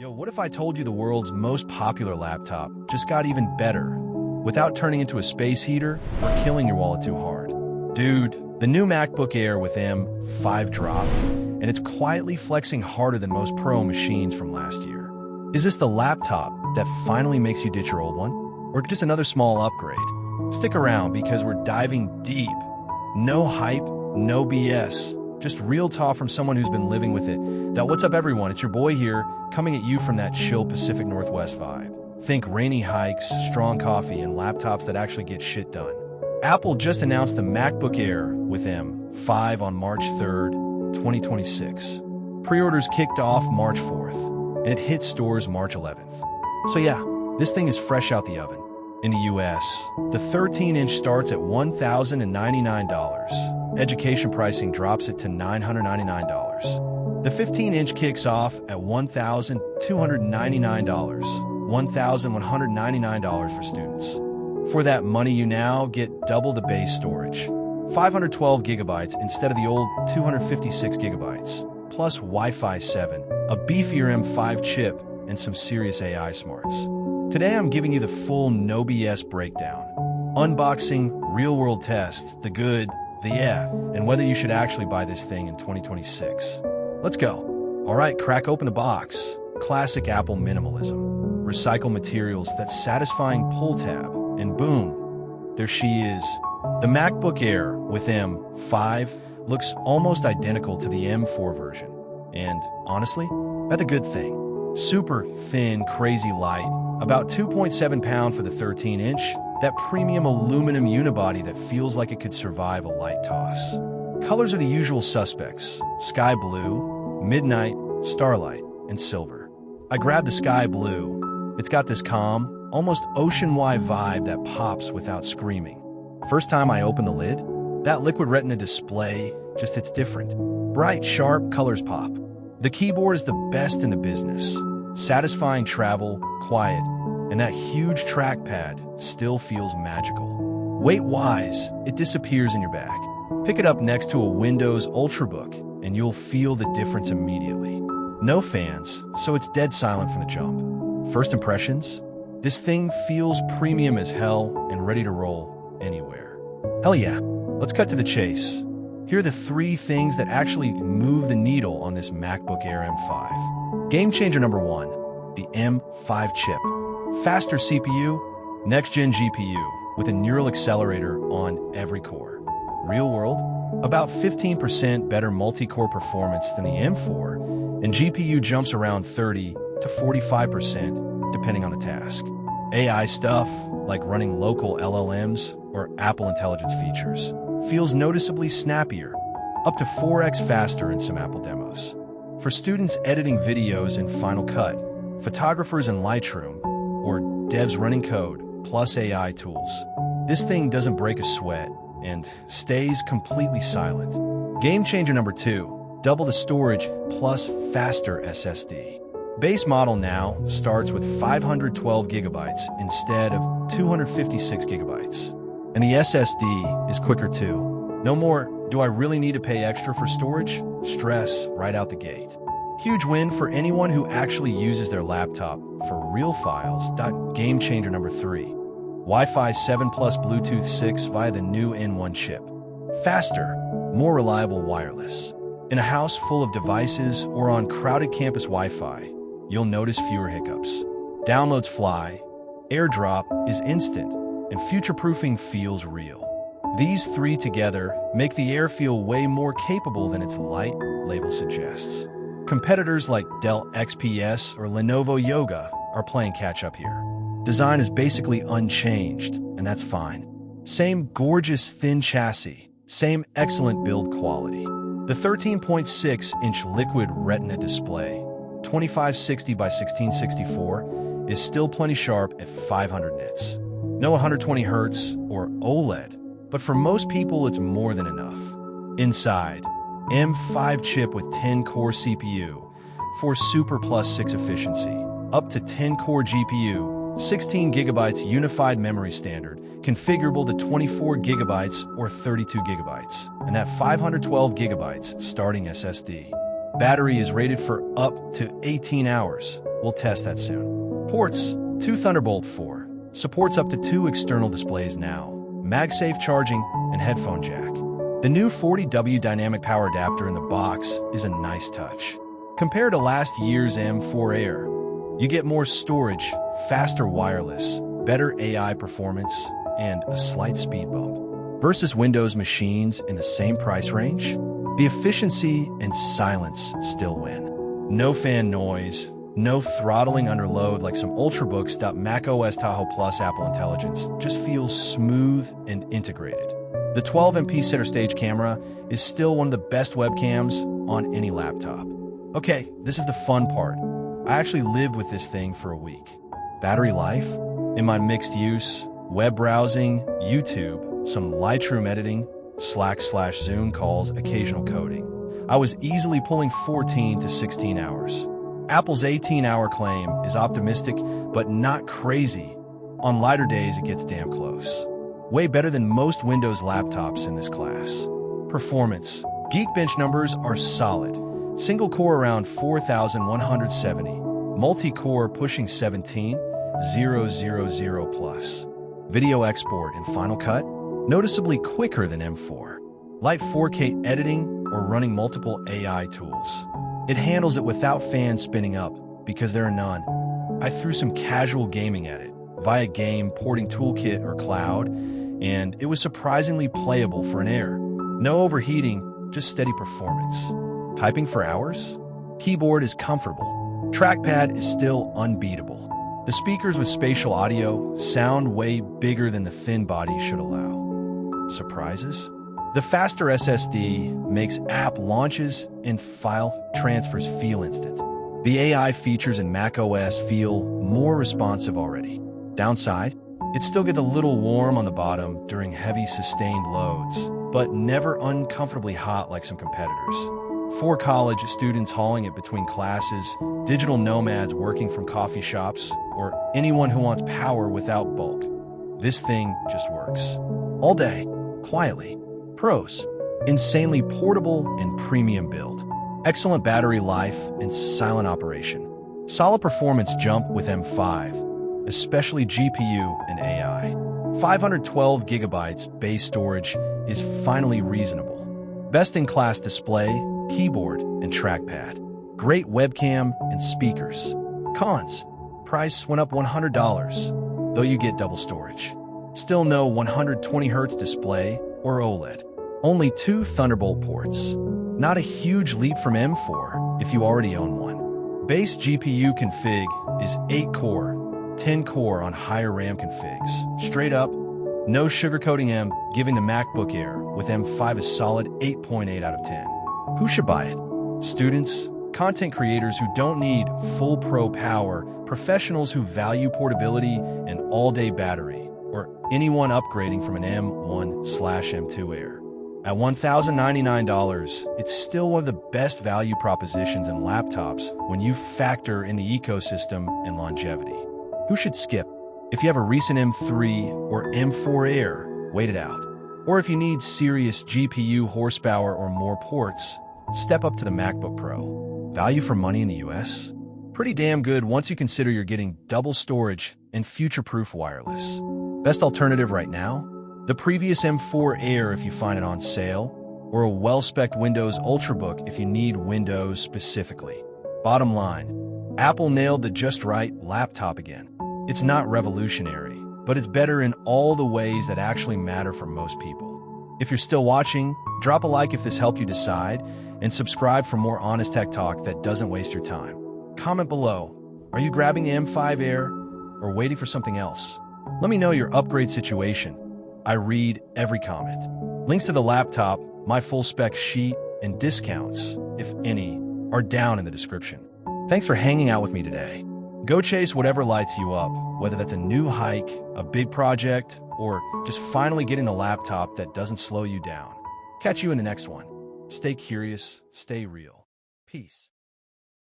Yo, what if I told you the world's most popular laptop just got even better without turning into a space heater or killing your wallet too hard? Dude, the new MacBook Air with M5 dropped, and it's quietly flexing harder than most pro machines from last year. Is this the laptop that finally makes you ditch your old one? Or just another small upgrade? Stick around because we're diving deep. No hype, no BS. Just real talk from someone who's been living with it. What's up, everyone? It's your boy here, coming at you from that chill Pacific Northwest vibe. Think rainy hikes, strong coffee, and laptops that actually get shit done. Apple just announced the MacBook Air with M5 on March 3rd, 2026. Pre-orders kicked off March 4th, and it hit stores March 11th. So yeah, this thing is fresh out the oven. In the US, the 13-inch starts at $1,099. Education pricing drops it to $999. The 15-inch kicks off at $1,299, $1,199 for students. For that money, you now get double the base storage, 512 gigabytes instead of the old 256 gigabytes, plus Wi-Fi 7, a beefier M5 chip, and some serious AI smarts. Today, I'm giving you the full no BS breakdown. Unboxing, real-world tests, the good, the yeah, and whether you should actually buy this thing in 2026. Let's go. All right, crack open the box. Classic Apple minimalism. Recycle materials, that satisfying pull tab, and boom, there she is. The MacBook Air with M5 looks almost identical to the M4 version. And honestly, that's a good thing. Super thin, crazy light, about 2.7 pounds for the 13-inch, that premium aluminum unibody that feels like it could survive a light toss. Colors are the usual suspects: sky blue, midnight, starlight, and silver. I grabbed the sky blue. It's got this calm, almost ocean-wide vibe that pops without screaming. First time I opened the lid, that Liquid Retina display just hits different. Bright, sharp colors pop. The keyboard is the best in the business. Satisfying travel, quiet, and that huge trackpad still feels magical. Weight-wise, it disappears in your bag. Pick it up next to a Windows Ultrabook, and you'll feel the difference immediately. No fans, so it's dead silent from the jump. First impressions? This thing feels premium as hell and ready to roll anywhere. Hell yeah, let's cut to the chase. Here are the 3 things that actually move the needle on this MacBook Air M5. Game changer number 1, the M5 chip. Faster CPU, next-gen GPU with a neural accelerator on every core. Real world, about 15% better multi-core performance than the M4, and GPU jumps around 30 to 45% depending on the task. AI stuff, like running local LLMs or Apple Intelligence features, feels noticeably snappier, up to 4x faster in some Apple demos. For students editing videos in Final Cut, photographers in Lightroom, or devs running code plus AI tools, this thing doesn't break a sweat and stays completely silent. Game changer number 2, double the storage plus faster SSD. Base model now starts with 512 gigabytes instead of 256 gigabytes. And the SSD is quicker too. No more, do I really need to pay extra for storage? Stress right out the gate. Huge win for anyone who actually uses their laptop for real files. Game changer number 3. Wi-Fi 7 plus Bluetooth 6 via the new N1 chip. Faster, more reliable wireless. In a house full of devices or on crowded campus Wi-Fi, you'll notice fewer hiccups. Downloads fly, AirDrop is instant, and future-proofing feels real. These 3 together make the Air feel way more capable than its light label suggests. Competitors like Dell XPS or Lenovo Yoga are playing catch-up here. Design is basically unchanged, and that's fine. Same gorgeous thin chassis, same excellent build quality. The 13.6-inch Liquid Retina display, 2560 by 1664, is still plenty sharp at 500 nits. No 120 Hz or OLED, but for most people it's more than enough. Inside, M5 chip with 10-core CPU for Super Plus 6 efficiency, up to 10-core GPU, 16 gigabytes unified memory standard, configurable to 24 gigabytes or 32 gigabytes, and that 512 gigabytes starting SSD. Battery is rated for up to 18 hours, We'll test that soon. Ports, 2 Thunderbolt 4. Supports up to 2 external displays now. MagSafe charging and headphone jack. The new 40W dynamic power adapter in the box is a nice touch. Compared to last year's M4 Air, you get more storage, faster wireless, better AI performance, and a slight speed bump. Versus Windows machines in the same price range, the efficiency and silence still win. No fan noise, no throttling under load like some Ultrabooks. macOS Tahoe Plus Apple Intelligence just feels smooth and integrated. The 12MP center stage camera is still one of the best webcams on any laptop. Okay, this is the fun part. I actually lived with this thing for a week. Battery life? In my mixed use, web browsing, YouTube, some Lightroom editing, Slack/Zoom calls, occasional coding, I was easily pulling 14 to 16 hours. Apple's 18-hour claim is optimistic, but not crazy. On lighter days, it gets damn close. Way better than most Windows laptops in this class. Performance. Geekbench numbers are solid. Single core around 4,170. Multi-core pushing 17,000 plus. Video export in Final Cut, noticeably quicker than M4. Light 4K editing or running multiple AI tools. It handles it without fans spinning up, because there are none. I threw some casual gaming at it, via game, porting toolkit, or cloud, and it was surprisingly playable for an Air. No overheating, just steady performance. Typing for hours? Keyboard is comfortable. Trackpad is still unbeatable. The speakers with spatial audio sound way bigger than the thin body should allow. Surprises? The faster SSD makes app launches and file transfers feel instant. The AI features in macOS feel more responsive already. Downside? It still gets a little warm on the bottom during heavy sustained loads, but never uncomfortably hot like some competitors. For college students hauling it between classes, digital nomads working from coffee shops, or anyone who wants power without bulk, this thing just works. All day, quietly. Pros: insanely portable and premium build. Excellent battery life and silent operation. Solid performance jump with M5, especially GPU and AI. 512 gigabytes base storage is finally reasonable. Best-in-class display, keyboard, and trackpad. Great webcam and speakers. Cons: price went up $100, though you get double storage. Still no 120Hz display or OLED. Only 2 Thunderbolt ports. Not a huge leap from M4 if you already own one. Base GPU config is 8-core, 10-core on higher RAM configs. Straight up, no sugarcoating M, giving the MacBook Air with M5 a solid 8.8 out of 10. Who should buy it? Students, content creators who don't need full pro power, professionals who value portability and all-day battery, or anyone upgrading from an M1/M2 Air. At $1,099, it's still one of the best value propositions in laptops when you factor in the ecosystem and longevity. Who should skip? If you have a recent M3 or M4 Air, wait it out. Or if you need serious GPU horsepower or more ports, step up to the MacBook Pro. Value for money in the US? Pretty damn good once you consider you're getting double storage and future-proof wireless. Best alternative right now? The previous M4 Air if you find it on sale, or a well-spec'd Windows Ultrabook if you need Windows specifically. Bottom line, Apple nailed the just right laptop again. It's not revolutionary, but it's better in all the ways that actually matter for most people. If you're still watching, drop a like if this helped you decide, and subscribe for more honest tech talk that doesn't waste your time. Comment below, are you grabbing the M5 Air or waiting for something else? Let me know your upgrade situation. I read every comment. Links to the laptop, my full spec sheet, and discounts, if any, are down in the description. Thanks for hanging out with me today. Go chase whatever lights you up, whether that's a new hike, a big project, or just finally getting the laptop that doesn't slow you down. Catch you in the next one. Stay curious, stay real. Peace.